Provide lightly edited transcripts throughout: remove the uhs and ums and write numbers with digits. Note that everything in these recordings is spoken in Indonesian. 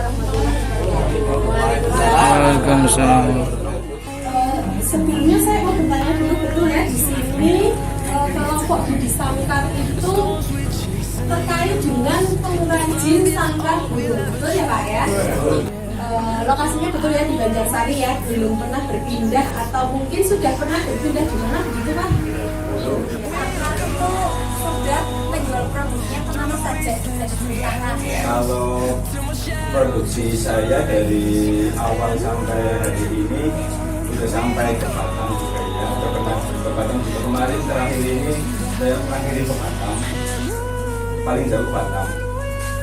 warahmatullahi wabarakatuh. Waalaikumsalam. Sebelumnya saya mau bertanya dulu, betul ya di sini kelompok Budi Sangkar itu terkait dengan pengrajin sangkar burung, betul ya Pak ya? Lokasinya betul ya di Banjarsari ya, belum pernah berpindah atau mungkin sudah pernah berpindah di mana begitu Pak? Sudah menjual produksinya kemana saja? Kalau produksi saya dari awal sampai hari ini sudah sampai ke Batam juga ya, ke Batam juga kemarin terakhir ini saya mengakhiri ke Batam, paling jauh Batam.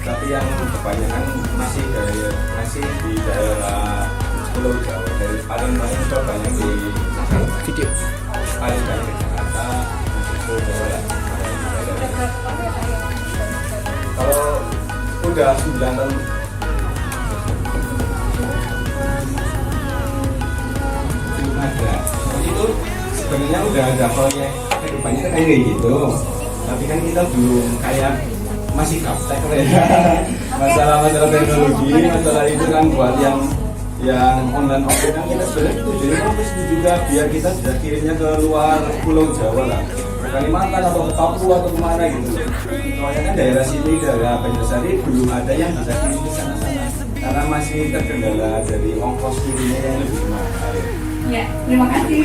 Tapi yang kebanyakan masih di daerah Pulau Jawa, dari paling banyak di Video. paling banyak di Jakarta, Pulau Jawa lah. Kalau udah 9 tahun belum ada. Itu sebenarnya udah ada proyek kedepannya kan kayak gitu. Tapi kan kita belum kayak masih gaptek ya. Masalah teknologi, masalah itu kan buat yang online offline kan kita sebenarnya tujuannya kan juga biar kita bisa kirimnya ke luar Pulau Jawa lah, ke Kalimantan atau ke Papua atau kemana gitu. Soalnya kan daerah sini, daerah Banjarsari belum ada yang bisa kirim ke sana-sana karena masih terkendala dari ongkos kirimnya yang lebih mahal. Ya, terima kasih.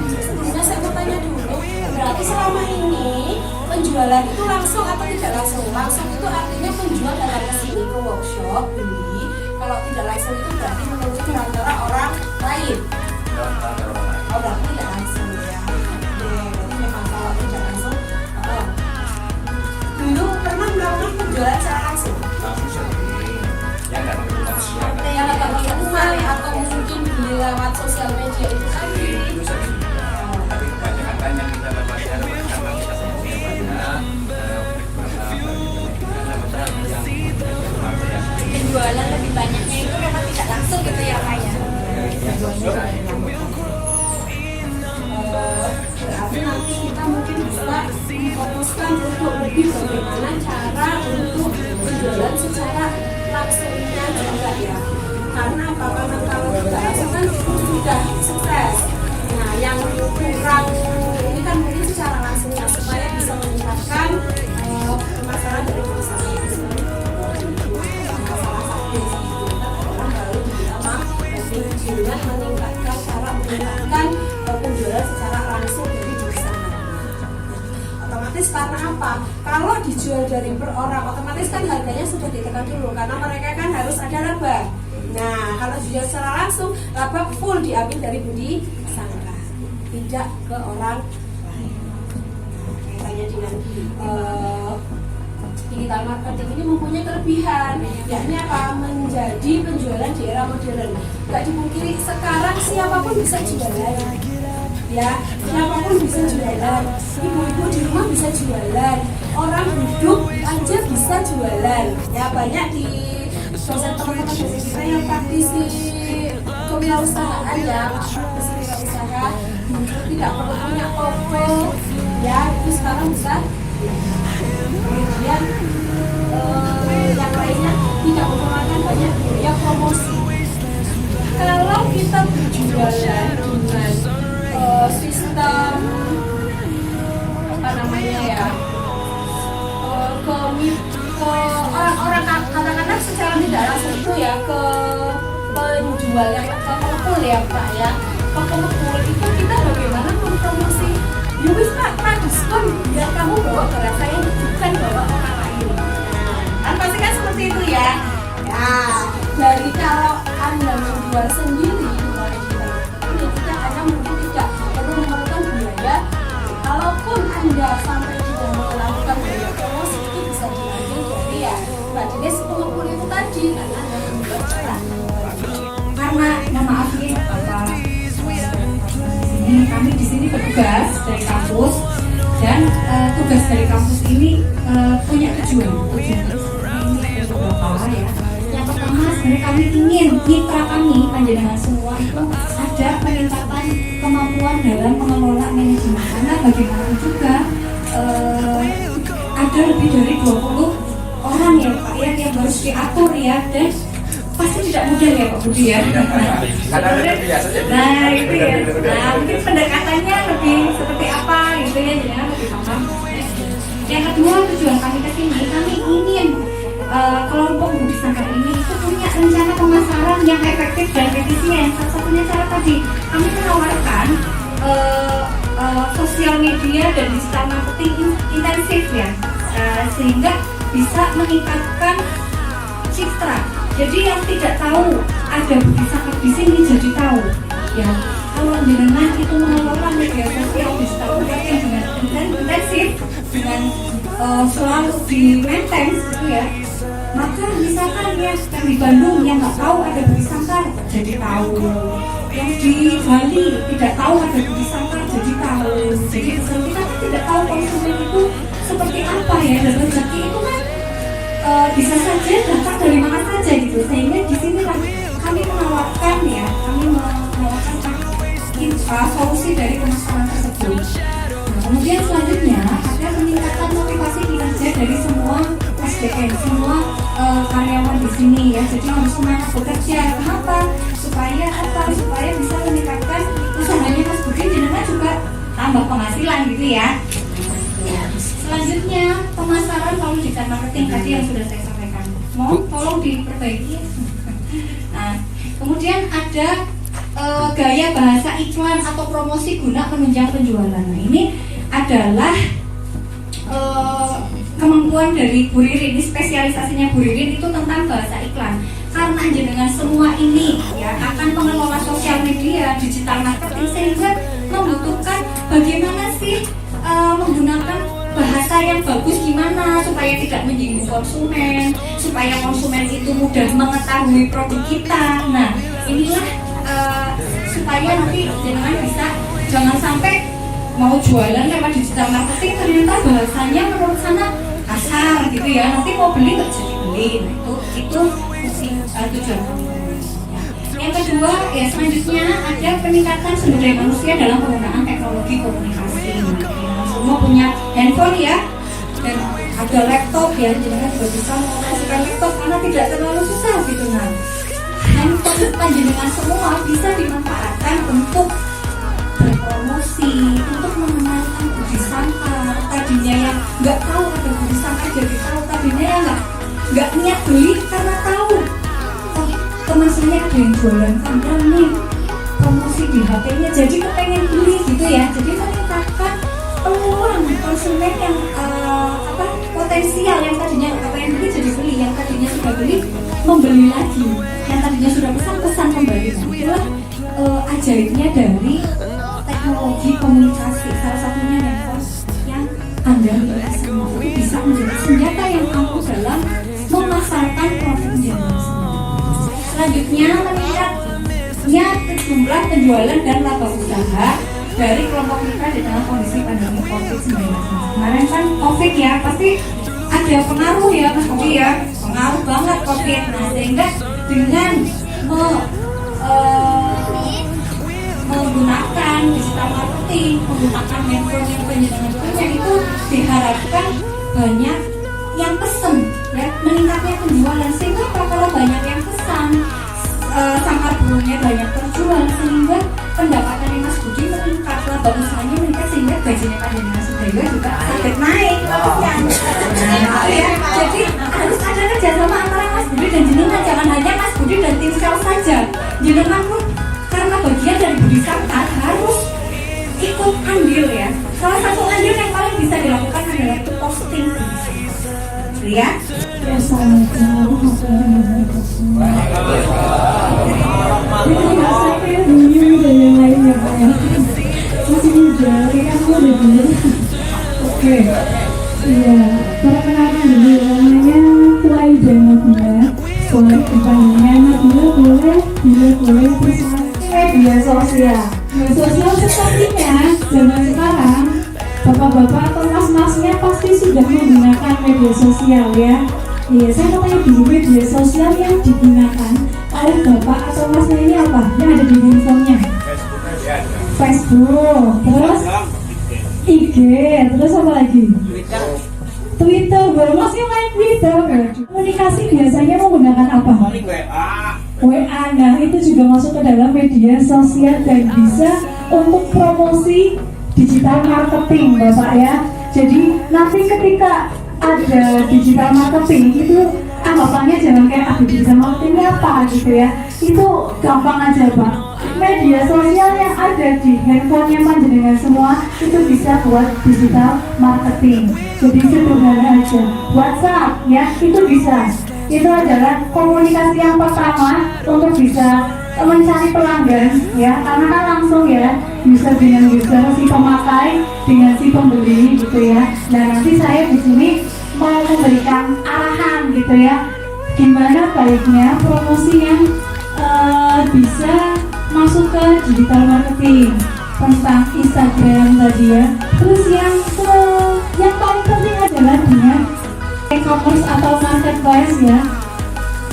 Sebelumnya saya mau tanya dulu, berarti selama ini penjualan itu langsung atau tidak langsung? Langsung itu artinya penjual datang ke sini ke workshop beli. Kalau tidak langsung itu berarti menunggu antara orang lain. Oh, berarti tidak langsung ya. Berarti memang kalau tidak langsung. Dulu pernah melakukan penjualan secara langsung? Yang nggak pakai Yang nggak pakai uang atau mungkin beli lewat sosial media itu tadi. itu sering. Tapi kebanyakan kan yang kita dapatkan karena kita punya banyak Penjualan lebih banyaknya itu memang tidak langsung gitu ya Pak ya. Berarti nanti kita mungkin bisa memfokuskan untuk lebih bagaimana cara untuk penjualan secara langsungnya juga ya. Karena apa? Karena kalau kita langsung kan sudah sukses. Nah, yang kurang ini kan mungkin secara langsungnya supaya bisa meningkatkan pemasaran dari perusahaan. Dengan meningkatkan cara meningkatkan penjualan secara langsung dari perusahaan. Otomatis karena apa? Kalau dijual dari per orang, otomatis kan harganya sudah ditekan dulu karena mereka kan harus ada laba. Nah, kalau dijual secara langsung, laba full diambil dari Budi Sangkar, tidak ke orang lain. Kaitannya dengan digital marketing ini mempunyai kelebihan, yakni apa? Menjadi penjualan di era modern. Gak dipungkiri sekarang siapapun bisa jualan, ya siapapun bisa jualan. Ibu-ibu di rumah bisa jualan, orang duduk aja bisa jualan. Ya banyak di dosen teman-teman dosen kita yang praktisi kewirausahaan ya, praktisi kewirausahaan tidak perlu punya toko, ya itu sekarang bisa. Kemudian yang lainnya tidak memerlukan banyak biaya promosi. Kalau kita berjualan dengan sistem apa namanya ya, ke orang-orang katakanlah secara tidak langsung itu ya ke penjual yang ke pengepul ya Pak ya, ke pengepul itu kita bagaimana mempromosi? Yowis Pak diskon biar kamu bawa barang saya bukan bawa orang lain. Kan pasti kan seperti itu ya. Nah, dari kalau Anda menjual sendiri kita Anda mungkin tidak perlu memerlukan biaya. Kalaupun Anda sampai tidak melakukan biaya promosi itu bisa diambil dari ya Mbak Dines pengepul itu tadi karena Anda membuat barang. Karena mohon maaf nih Bapak, kami di sini bertugas dari kampus dan tugas dari kampus ini punya tujuan ini beberapa ya. Yang pertama sebenarnya kami ingin mitra kami panjenengan semua itu ada peningkatan kemampuan dalam mengelola bagaimanapun juga ada lebih dari 20 orang ya Pak ya yang harus diatur ya, dan pasti tidak mudah ya Pak Budi ya. Nah itu ya, nah mungkin pendekatannya lebih seperti apa gitu ya, jadi lebih paham. Yang kedua, tujuan kami ke sini, kami ingin kelompok Budi Sangkar ini itu punya rencana pemasaran yang efektif dan efisien. Salah satunya cara tadi kami menawarkan sosial media dan digital marketing intensif ya, sehingga bisa meningkatkan citra. Jadi yang tidak tahu ada Budi Sangkar di sini jadi tahu ya. Kalau jenengan itu mengelola media sosial digital marketing dengan intensif, dengan selalu di maintain gitu ya, maka misalkan ya yang di Bandung yang nggak tahu ada Budi Sangkar jadi tahu, yang di Bali tidak tahu ada Budi Sangkar jadi tahu. Jadi kita tidak tahu konsumen itu seperti apa ya, dan rezeki itu kan bisa saja datang dari mana saja gitu. Sehingga di sini kami menawarkan ya, kami menawarkan solusi dari permasalahan tersebut. Nah, kemudian selanjutnya ada peningkatan motivasi kinerja dari semua SDM, semua karyawan di sini ya. Jadi harus semangat bekerja. Kenapa? Supaya apa? Supaya bisa meningkatkan usahanya Mas Budi, jenengan juga tambah penghasilan gitu ya. Selanjutnya pemasaran melalui digital marketing tadi yang sudah saya sampaikan. Mohon tolong diperbaiki. Nah, kemudian ada gaya bahasa iklan atau promosi guna menunjang penjualan. Nah, ini adalah kemampuan dari Bu Ririn. Ini spesialisasinya Bu Ririn itu tentang bahasa iklan. Karena jenengan semua ini ya akan mengelola sosial media, digital marketing, sehingga membutuhkan bagaimana sih menggunakan bahasa yang bagus gimana supaya tidak menyinggung konsumen, supaya konsumen itu mudah mengetahui produk kita. Nah, inilah supaya nanti jenengan bisa, jangan sampai mau jualan lewat digital marketing ternyata bahasanya menurut sana kasar gitu ya, nanti mau beli nggak jadi beli. Nah, itu tujuan kami. Yang kedua ya, selanjutnya ada peningkatan sumber daya manusia dalam penggunaan teknologi komunikasi. Nah, semua punya handphone ya, dan ada laptop ya, jenengan juga bisa mengoperasikan laptop karena tidak terlalu susah gitu. Nah, handphone panjenengan semua bisa dimanfaatkan untuk berpromosi, untuk mengenalkan Budi Sangkar. Tadinya yang nggak tahu ada Budi Sangkar jadi tahu, tadinya yang nggak niat beli karena tahu teman saya ada yang jualan Sangkar nih, promosi di HP-nya, jadi kepengen beli gitu ya. Jadi meningkatkan peluang konsumen yang potensial, yang tadinya nggak pengen beli jadi beli, yang tadinya sudah beli membeli lagi, yang tadinya sudah pesan kembali. Itulah ajaibnya dari teknologi komunikasi. Salah satunya handphone yang Anda miliki semua itu bisa menjadi senjata yang ampuh dalam memasarkan produk jenengan semua. Selanjutnya, meningkatnya jumlah penjualan dan laba usaha dari kelompok mitra di tengah kondisi pandemi COVID-19. Kemarin kan COVID ya, pasti ada pengaruh ya Mas Budi ya, pengaruh banget COVID. Nah, sehingga dengan menggunakan digital marketing, menggunakan handphone yang penjenengan punya, itu diharapkan banyak yang pesen ya, meningkatnya penjualan. Sehingga kalau banyak yang pesan, Sangkar Burunya banyak terjual, sehingga pendapatan Mas Budi meningkat, laba usahanya meningkat, sehingga gajinya panjenengan Sudaya juga sedikit naik terusnya. Nah, ya, jadi harus ada kerjasama antara Mas Budi dan jenengan, jangan hanya Mas Budi dan tim sales saja. Jenengan pun karena bagian dari Budi Sangkar harus ikut andil ya. Salah satu andil yang paling bisa dilakukan adalah posting ya. Assalamualaikum warahmatullahi wabarakatuh. Saya dulu dan yang lainnya Pak ya. Masih muda, kayak aku udah bener. Oke. Iya, perkenalkan dulu namanya Fuaida Nabila. Boleh dipanggilnya Nabila, boleh persoalan media sosial. Media sosial sepertinya zaman sekarang bapak-bapak atau mas-masnya pasti sudah menggunakan media sosial ya. Iya, saya mau tanya dulu, media sosial yang digunakan oleh bapak atau masnya ini apa? Yang ada di handphonenya? Facebook, terus IG, terus apa lagi? Twitter, masih main Twitter. Komunikasi biasanya menggunakan apa? WA, nah itu juga masuk ke dalam media sosial dan bisa untuk promosi digital marketing, Bapak ya. Jadi nanti ketika ada digital marketing itu anggapannya jangan kayak digital marketing apa gitu ya. Itu gampang aja Pak. Media sosial yang ada di handphonenya panjenengan semua itu bisa buat digital marketing. Jadi sederhana aja. WhatsApp ya itu bisa. Itu adalah komunikasi yang pertama untuk bisa mencari pelanggan ya, karena kan langsung ya user dengan user, si pemakai dengan si pembeli gitu ya. Nah nanti saya di sini mau memberikan arahan gitu ya, gimana baiknya promosi yang bisa masuk ke digital marketing tentang Instagram tadi ya. Terus yang paling penting adalah dengan e-commerce atau marketplace ya.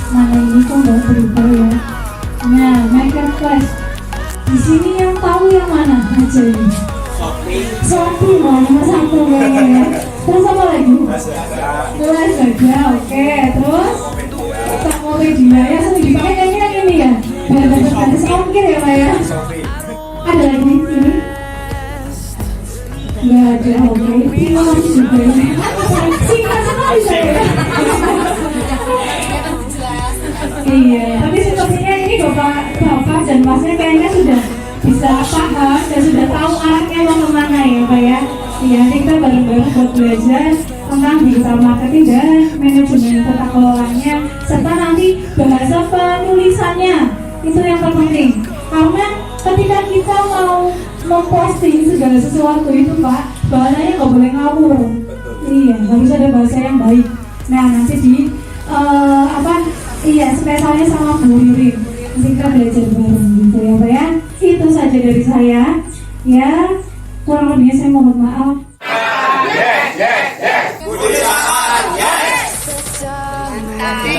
Mana ini kok nggak berubah ya? Nah, marketplace di sini yang tahu yang mana aja ini? Shopee nomor satu ya. Terus apa lagi? Lazada, oke. Terus Tokopedia ya, sering dipakai kayaknya yang ini ya. Biar dapat gratis ongkir ya Pak ya. Ada lagi ini? Nggak ada, oke. Terima kasih juga ya. Singkat sekali saya. Iya, tapi sepertinya ini bapak dan masnya kayaknya sudah bisa paham dan sudah tahu arahnya mau kemana ya Pak ya. Iya, kita bareng-bareng buat belajar tentang digital marketing dan manajemen tata kelolanya, serta nanti bahasa penulisannya itu yang terpenting. Karena ketika kita mau memposting segala sesuatu itu Pak, bahasanya nggak boleh ngawur. Iya, harus ada bahasa yang baik. Nah nanti di spesialnya sama Bu Ririn. Nanti kita belajar bareng gitu ya Pak ya. Itu saja dari saya. Ya, kurang lebihnya saya mohon maaf. Yes. Tapi